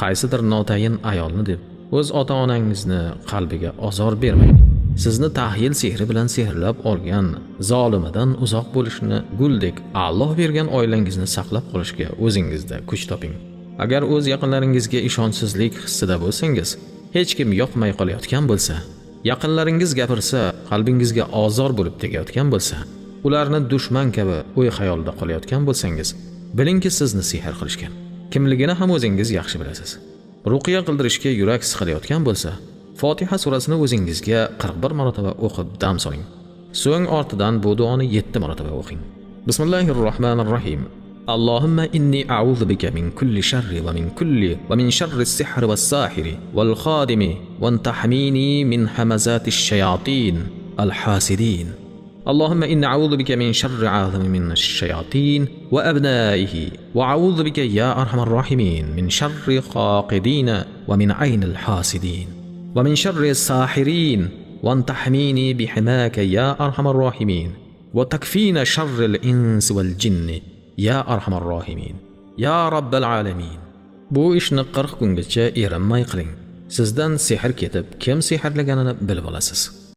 qaysidir notayin ayolni deb o'z ota-onangizni qalbiga ozor bermang. Sizni tahyil sehri bilan sehrlab olgan zolimidan uzoq bo'lishni guldek Alloh bergan oilangizni saqlab qolishga o'zingizda kuch toping. Agar o'z yaqinlaringizga ishonchsizlik hissida bo'lsangiz, hech kim yoqmay qolayotgan bo'lsa, yaqinlaringiz gapirsa, qalbingizga ozor bo'lib tegayotgan bo'lsa, ularni dushman kabi o'y xayolda qolayotgan bo'lsangiz, bilingki sizni sehr qilishgan. Kimligini ham o'zingiz yaxshi bilasiz. Ruqiya qildirishga yurak siqilayotgan bo'lsa, Fotiha surasini o'zingizga 41 marotaba o'qib dam soling. So'ng ortidan bu duoni 7 marotaba o'qing. Bismillahirrohmanirrohim. Allohumma inni a'udhu bika min kulli sharri wa min sharri as-sihri was-sahiri wal-khadimi wa tahmini min hamazati ash-shayatin al-hasidin. اللهم إني أعوذ بك من شر عاظم من الشياطين وأبنائه وأعوذ بك يا أرحم الراحمين من شر قاقدين ومن عين الحاسدين ومن شر الساحرين وأن تحميني بحماك يا أرحم الراحمين وتكفينا شر الإنس والجن يا أرحم الراحمين يا رب العالمين. Bu ishni 40 kungacha erinmay qiling. Sizdan sehr ketib, kim sehrlaganini bilib olasiz.